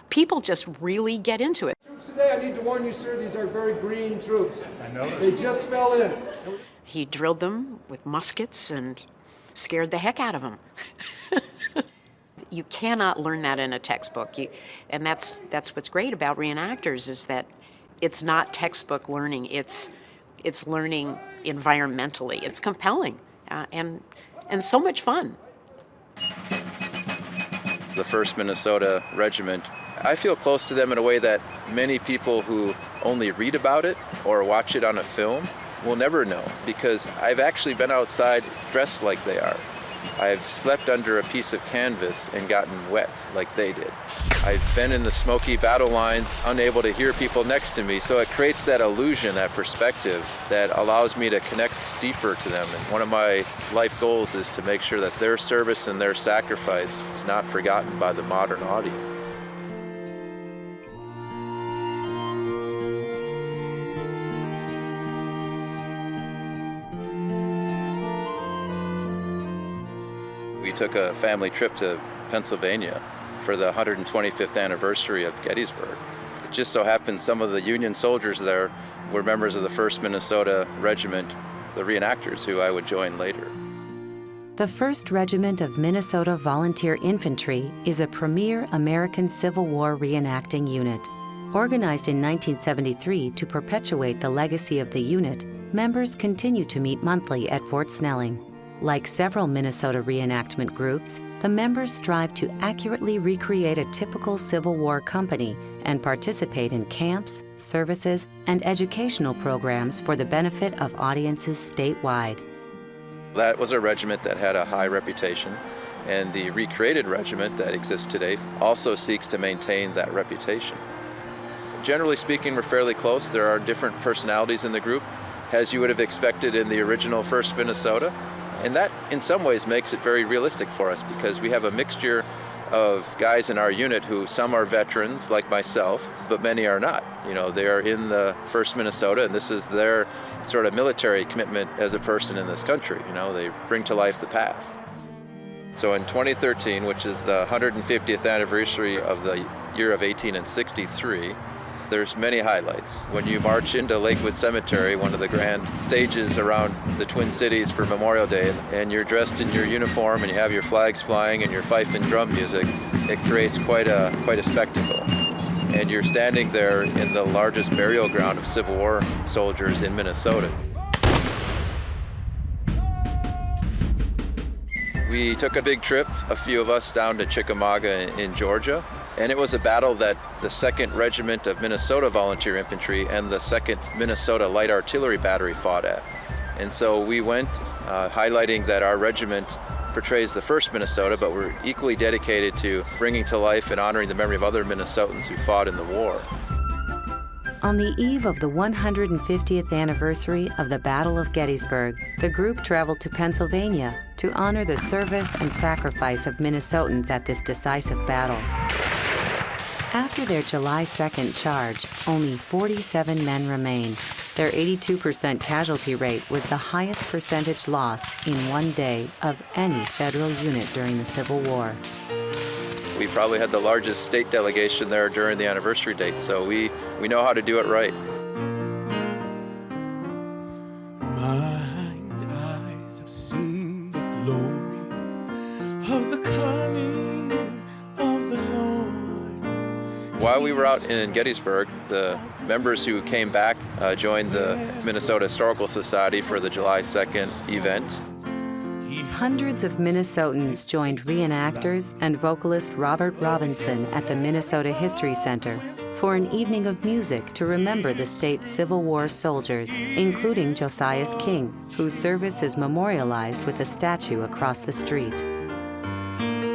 people just really get into it. Troops today, I need to warn you, sir, these are very green troops. I know. They just fell in. He drilled them with muskets and scared the heck out of them. You cannot learn that in a textbook. And that's what's great about reenactors, is that it's not textbook learning. It's learning environmentally. It's compelling and so much fun. The 1st Minnesota Regiment, I feel close to them in a way that many people who only read about it or watch it on a film will never know, because I've actually been outside dressed like they are. I've slept under a piece of canvas and gotten wet like they did. I've been in the smoky battle lines, unable to hear people next to me, so it creates that illusion, that perspective that allows me to connect deeper to them. And one of my life goals is to make sure that their service and their sacrifice is not forgotten by the modern audience. We took a family trip to Pennsylvania for the 125th anniversary of Gettysburg. It just so happened some of the Union soldiers there were members of the 1st Minnesota Regiment, the reenactors, who I would join later. The 1st Regiment of Minnesota Volunteer Infantry is a premier American Civil War reenacting unit. Organized in 1973 to perpetuate the legacy of the unit, members continue to meet monthly at Fort Snelling. Like several Minnesota reenactment groups, the members strive to accurately recreate a typical Civil War company and participate in camps, services, and educational programs for the benefit of audiences statewide. That was a regiment that had a high reputation, and the recreated regiment that exists today also seeks to maintain that reputation. Generally speaking, we're fairly close. There are different personalities in the group, as you would have expected in the original 1st Minnesota, and that in some ways makes it very realistic for us because we have a mixture of guys in our unit who some are veterans like myself, but many are not. You know, they are in the 1st Minnesota, and this is their sort of military commitment as a person in this country. You know, they bring to life the past. So in 2013, which is the 150th anniversary of the year of 1863, there's many highlights. When you march into Lakewood Cemetery, one of the grand stages around the Twin Cities for Memorial Day, and you're dressed in your uniform and you have your flags flying and your fife and drum music, it creates quite a spectacle. And you're standing there in the largest burial ground of Civil War soldiers in Minnesota. We took a big trip, a few of us, down to Chickamauga in Georgia, and it was a battle that the 2nd Regiment of Minnesota Volunteer Infantry and the 2nd Minnesota Light Artillery Battery fought at. And so we went highlighting that our regiment portrays the 1st Minnesota, but we're equally dedicated to bringing to life and honoring the memory of other Minnesotans who fought in the war. On the eve of the 150th anniversary of the Battle of Gettysburg, the group traveled to Pennsylvania to honor the service and sacrifice of Minnesotans at this decisive battle. After their July 2nd charge, only 47 men remained. Their 82% casualty rate was the highest percentage loss in one day of any federal unit during the Civil War. We probably had the largest state delegation there during the anniversary date, so we know how to do it right. Mine eyes have seen the glory of the coming of the Lord. While we were out in Gettysburg, the members who came back joined the Minnesota Historical Society for the July 2nd event. Hundreds of Minnesotans joined reenactors and vocalist Robert Robinson at the Minnesota History Center for an evening of music to remember the state's Civil War soldiers, including Josias King, whose service is memorialized with a statue across the street.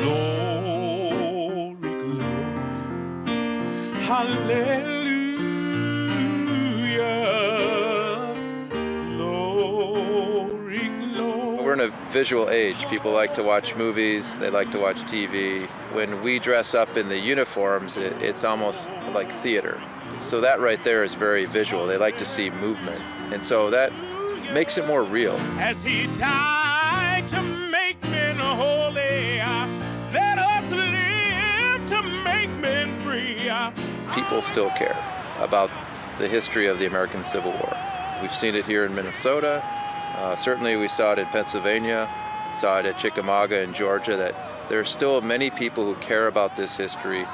Glory, glory, hallelujah. We're in a visual age. People like to watch movies, they like to watch TV. When we dress up in the uniforms, it's almost like theater. So that right there is very visual. They like to see movement. And so that makes it more real. As he died to make men holy, let us live to make men free. People still care about the history of the American Civil War. We've seen it here in Minnesota. Certainly we saw it in Pennsylvania, saw it at Chickamauga in Georgia, that there are still many people who care about this history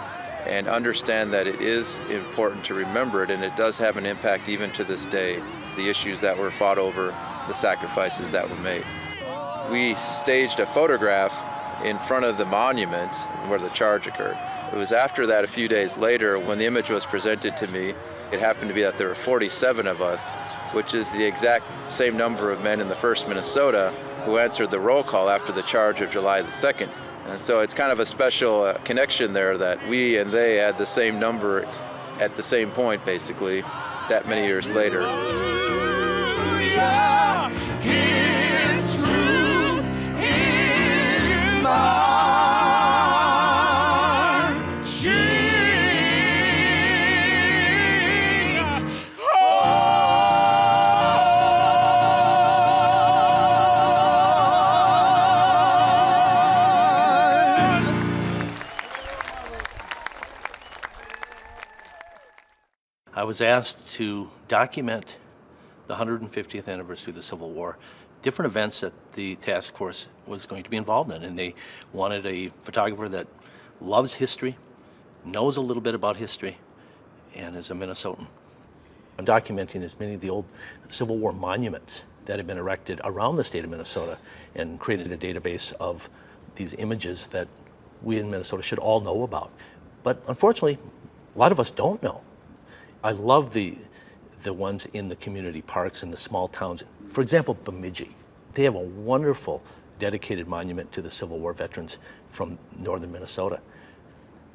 and understand that it is important to remember it, and it does have an impact even to this day, the issues that were fought over, the sacrifices that were made. We staged a photograph in front of the monument where the charge occurred. It was after that, a few days later, when the image was presented to me, it happened to be that there were 47 of us, which is the exact same number of men in the 1st Minnesota who answered the roll call after the charge of July the 2nd. And so it's kind of a special connection there that we and they had the same number at the same point, basically, that many years later. His truth is mine. I was asked to document the 150th anniversary of the Civil War, different events that the task force was going to be involved in, and they wanted a photographer that loves history, knows a little bit about history, and is a Minnesotan. I'm documenting as many of the old Civil War monuments that have been erected around the state of Minnesota and created a database of these images that we in Minnesota should all know about. But unfortunately, a lot of us don't know. I love the ones in the community parks in the small towns. For example, Bemidji. They have a wonderful dedicated monument to the Civil War veterans from northern Minnesota.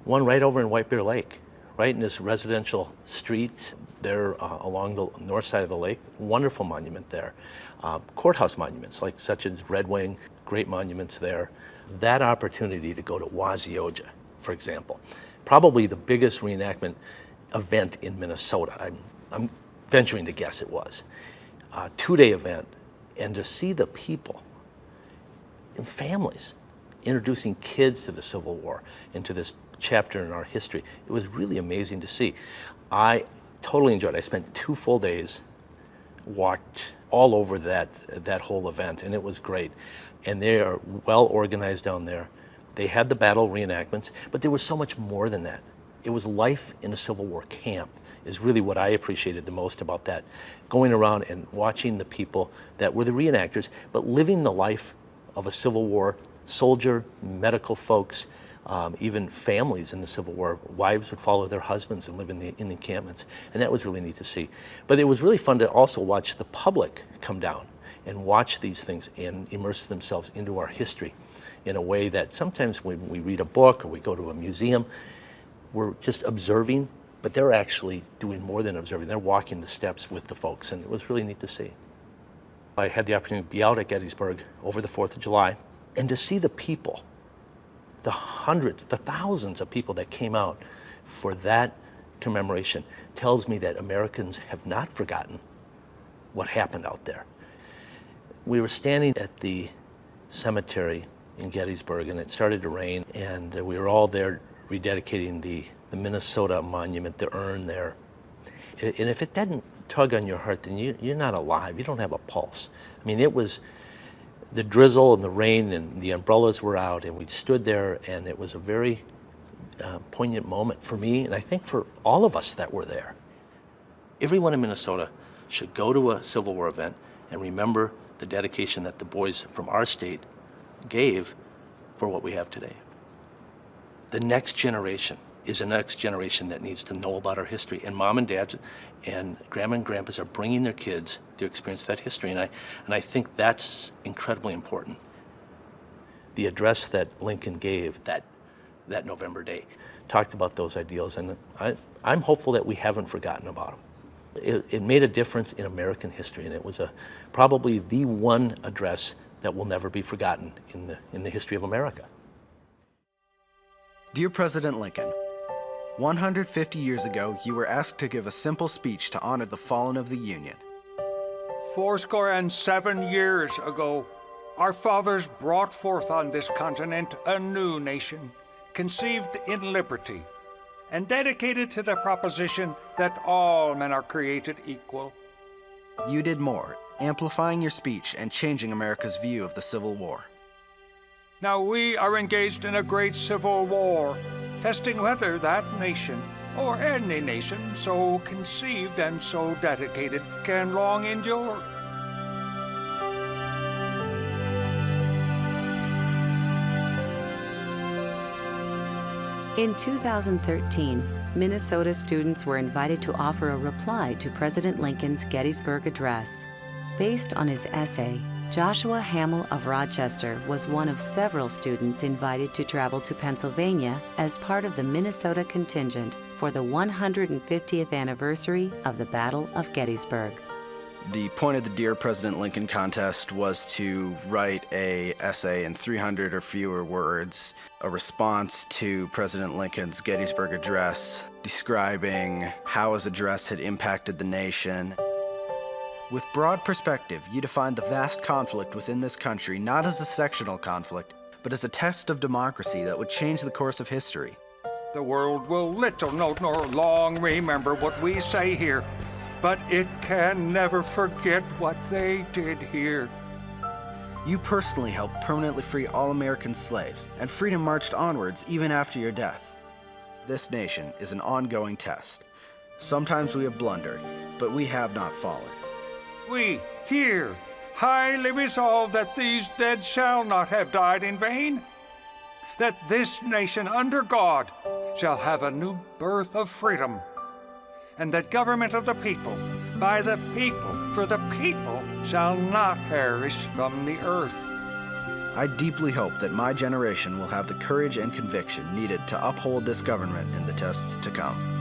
One right over in White Bear Lake, right in this residential street there along the north side of the lake. Wonderful monument there. Courthouse monuments, like such as Red Wing, great monuments there. That opportunity to go to Wazioja, for example, probably the biggest reenactment event in Minnesota. I'm venturing to guess it was. A 2-day event, and to see the people and families introducing kids to the Civil War, into this chapter in our history, it was really amazing to see. I totally enjoyed it. I spent 2 full days, walked all over that whole event, and it was great. And they are well organized down there. They had the battle reenactments, but there was so much more than that. It was life in a Civil War camp is really what I appreciated the most about that. Going around and watching the people that were the reenactors, but living the life of a Civil War soldier, medical folks, even families in the Civil War. Wives would follow their husbands and live in the encampments, and that was really neat to see. But it was really fun to also watch the public come down and watch these things and immerse themselves into our history in a way that sometimes when we read a book or we go to a museum, we're just observing, but they're actually doing more than observing. They're walking the steps with the folks, and it was really neat to see. I had the opportunity to be out at Gettysburg over the 4th of July and to see the people, the hundreds, the thousands of people that came out for that commemoration tells me that Americans have not forgotten what happened out there. We were standing at the cemetery in Gettysburg, and it started to rain, and we were all there rededicating the Minnesota monument, the urn there. And if it didn't tug on your heart, then you're not alive. You don't have a pulse. I mean, it was the drizzle and the rain, and the umbrellas were out, and we stood there, and it was a very poignant moment for me, and I think for all of us that were there. Everyone in Minnesota should go to a Civil War event and remember the dedication that the boys from our state gave for what we have today. The next generation is the next generation that needs to know about our history, and mom and dads and grandma and grandpas are bringing their kids to experience that history, and I think that's incredibly important. The address that Lincoln gave that November day talked about those ideals, and I'm hopeful that we haven't forgotten about them. It made a difference in American history, and it was probably the one address that will never be forgotten in the history of America. Dear President Lincoln, 150 years ago, you were asked to give a simple speech to honor the fallen of the Union. 77 years ago, our fathers brought forth on this continent a new nation, conceived in liberty, and dedicated to the proposition that all men are created equal. You did more, amplifying your speech and changing America's view of the Civil War. Now we are engaged in a great civil war, testing whether that nation, or any nation so conceived and so dedicated, can long endure. In 2013, Minnesota students were invited to offer a reply to President Lincoln's Gettysburg Address. Based on his essay, Joshua Hamill of Rochester was one of several students invited to travel to Pennsylvania as part of the Minnesota contingent for the 150th anniversary of the Battle of Gettysburg. The point of the Dear President Lincoln contest was to write an essay in 300 or fewer words, a response to President Lincoln's Gettysburg Address, describing how his address had impacted the nation. With broad perspective, you defined the vast conflict within this country not as a sectional conflict, but as a test of democracy that would change the course of history. The world will little note nor long remember what we say here, but it can never forget what they did here. You personally helped permanently free all American slaves, and freedom marched onwards even after your death. This nation is an ongoing test. Sometimes we have blundered, but we have not fallen. We, here, highly resolve that these dead shall not have died in vain, that this nation under God shall have a new birth of freedom, and that government of the people, by the people, for the people, shall not perish from the earth. I deeply hope that my generation will have the courage and conviction needed to uphold this government in the tests to come.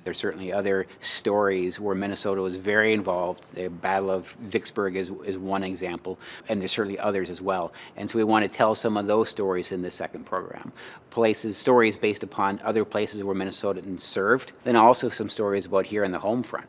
There's certainly other stories where Minnesota was very involved. The Battle of Vicksburg is one example, and there's certainly others as well. And so we want to tell some of those stories in this second program. Stories based upon other places where Minnesotans served, then also some stories about here on the home front.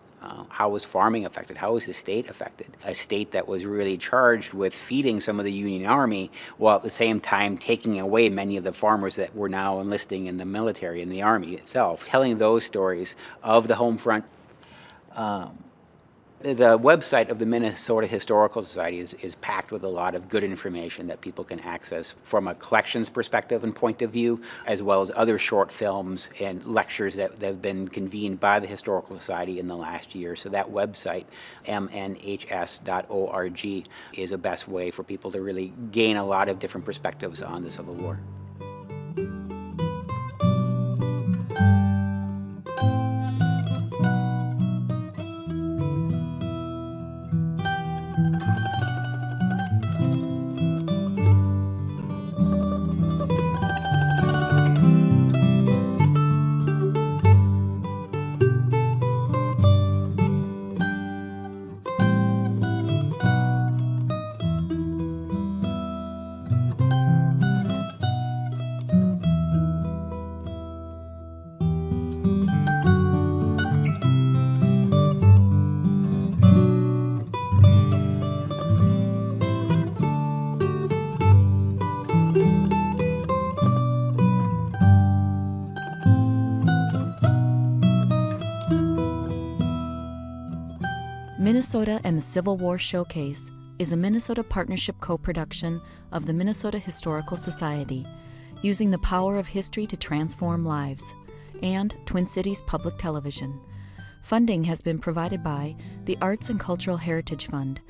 How was farming affected? How was the state affected? A state that was really charged with feeding some of the Union Army, while at the same time taking away many of the farmers that were now enlisting in the military and the Army itself. Telling those stories of the home front. The website of the Minnesota Historical Society is packed with a lot of good information that people can access from a collections perspective and point of view, as well as other short films and lectures that have been convened by the Historical Society in the last year. So that website, mnhs.org, is the best way for people to really gain a lot of different perspectives on the Civil War. Minnesota and the Civil War Showcase is a Minnesota Partnership co-production of the Minnesota Historical Society, using the power of history to transform lives, and Twin Cities Public Television. Funding has been provided by the Arts and Cultural Heritage Fund,